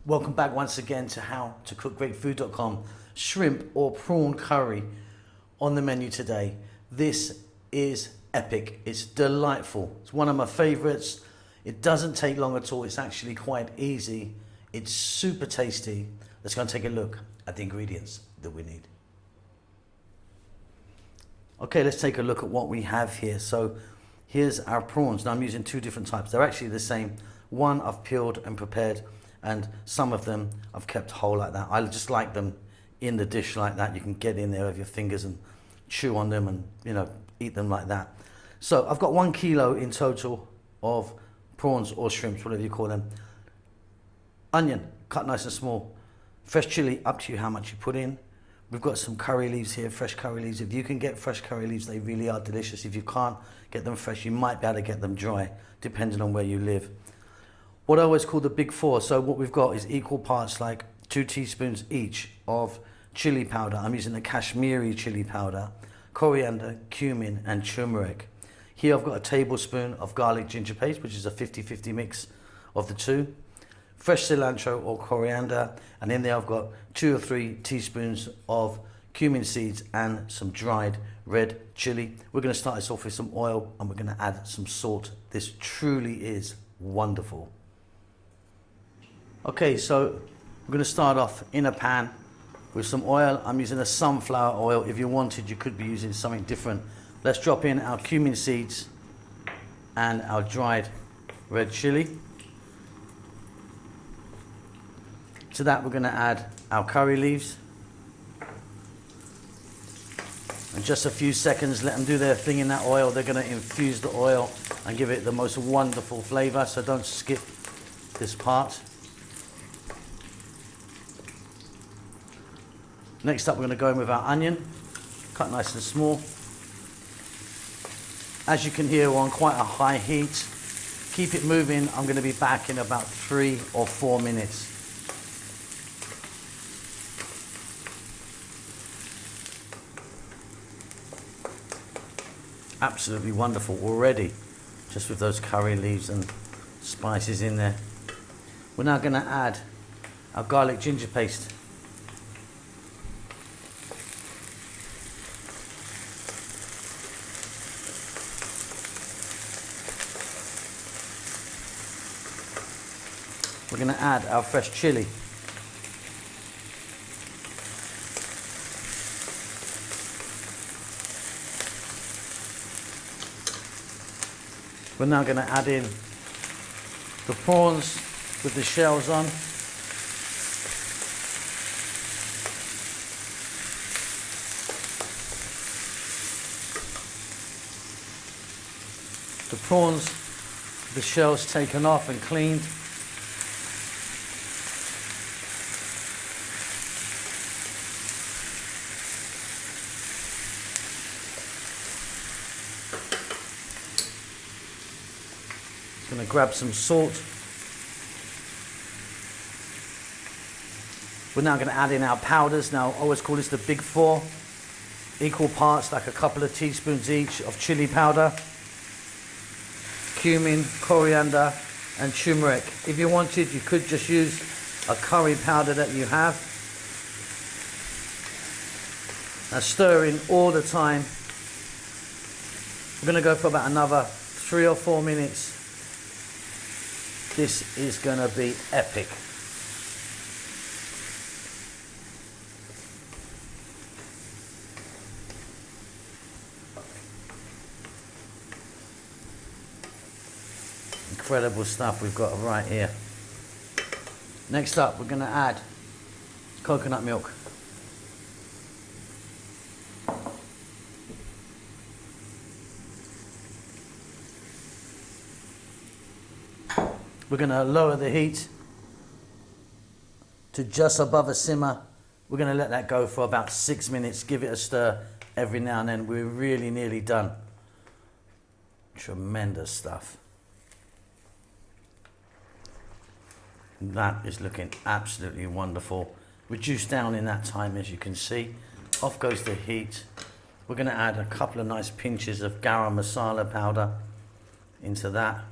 Welcome back once again to howtocookgreatfood.com. Shrimp or prawn curry on the menu today. This is epic. It's delightful. It's one of my favorites. It doesn't take long at all. It's actually quite easy. It's super tasty. Let's go and take a look at the ingredients that we need. Okay, let's take a look at what we have here. So here's our prawns. Now I'm using two different types. They're actually the same. One I've peeled and prepared, and some of them I've kept whole like that. I just like them in the dish like that. You can get in there with your fingers and chew on them and, you know, eat them like that. So I've got 1 kilo in total of prawns or shrimps, whatever you call them. Onion, cut nice and small. Fresh chili, up to you how much you put in. We've got some curry leaves here, fresh curry leaves. If you can get fresh curry leaves, they really are delicious. If you can't get them fresh, you might be able to get them dry, depending on where you live. What I always call the big four. So what we've got is equal parts, like 2 teaspoons each of chili powder. I'm using the Kashmiri chili powder, coriander, cumin, and turmeric. Here I've got a tablespoon of garlic ginger paste, which is a 50-50 mix of the two. Fresh cilantro or coriander, and in there I've got 2 or 3 teaspoons of cumin seeds and some dried red chili. We're going to start this off with some oil, and we're going to add some salt. This truly is wonderful. Okay, so we're going to start off in a pan with some oil. I'm using a sunflower oil. If you wanted, you could be using something different. Let's drop in our cumin seeds and our dried red chili. To that, we're going to add our curry leaves. In just a few seconds, let them do their thing in that oil. They're going to infuse the oil and give it the most wonderful flavor, so don't skip this part. Next up, we're going to go in with our onion, cut nice and small. As you can hear, we're on quite a high heat. Keep it moving. I'm going to be back in about 3 or 4 minutes. Absolutely wonderful already, just with those curry leaves and spices in there. We're now going to add our garlic ginger paste. We're going to add our fresh chili. We're now going to add in the prawns with the shells on. The prawns, the shells taken off and cleaned. Going to grab some salt. We're now going to add in our powders. Now, I always call this the big four. Equal parts, like a couple of teaspoons each of chili powder, cumin, coriander, and turmeric. If you wanted, you could just use a curry powder that you have. Now, stir in all the time. We're going to go for about another 3 or 4 minutes. This is going to be epic. Incredible stuff we've got right here. Next up, we're going to add coconut milk. We're going to lower the heat to just above a simmer. We're going to let that go for about 6 minutes. Give it a stir every now and then. We're really nearly done. Tremendous stuff. That is looking absolutely wonderful. Reduced down in that time, as you can see. Off goes the heat. We're going to add a couple of nice pinches of garam masala powder into that,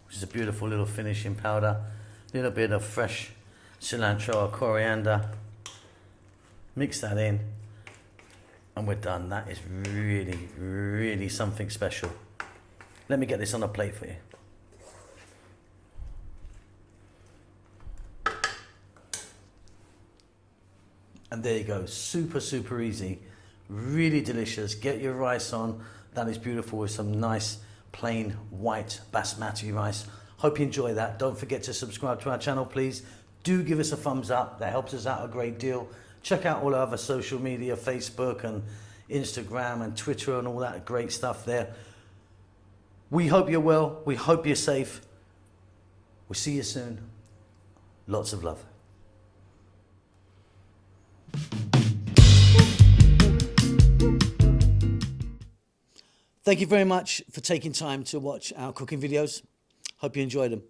which is a beautiful little finishing powder. A little bit of fresh cilantro or coriander. Mix that in and we're done. That is really, really something special. Let me get this on a plate for you. And there you go, super, super easy, really delicious. Get your rice on, that is beautiful, with some nice plain white basmati rice. Hope you enjoy that. Don't forget to subscribe to our channel, please. Do give us a thumbs up, that helps us out a great deal. Check out all our other social media, Facebook and Instagram and Twitter and all that great stuff there. We hope you're well, we hope you're safe. We'll see you soon. Lots of love. Thank you very much for taking time to watch our cooking videos. Hope you enjoyed them.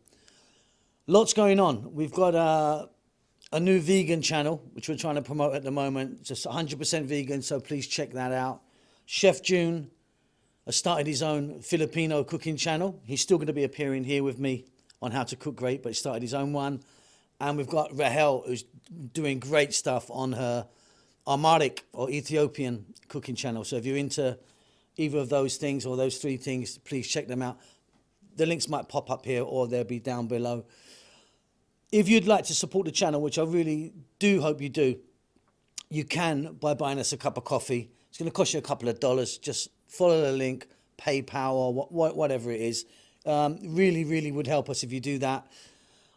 Lots going on. We've got a new vegan channel, which we're trying to promote at the moment. Just 100% vegan, so please check that out. Chef June has started his own Filipino cooking channel. He's still going to be appearing here with me on How to Cook Great, but he started his own one. And we've got Rahel, who's doing great stuff on her TURMERIC or Ethiopian cooking channel. So if you're into either of those things or those three things, please check them out. The links might pop up here or they'll be down below. If you'd like to support the channel, which I really do hope you do, you can by buying us a cup of coffee. It's going to cost you a couple of dollars. Just follow the link, PayPal or whatever it is. Really, really would help us if you do that.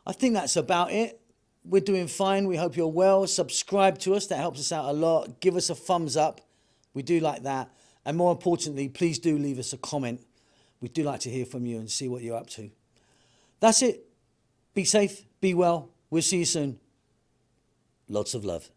I think that's about it. We're doing fine. We hope you're well. Subscribe to us. That helps us out a lot. Give us a thumbs up. We do like that. And more importantly, please do leave us a comment. We do like to hear from you and see what you're up to. That's it. Be safe. Be well. We'll see you soon. Lots of love.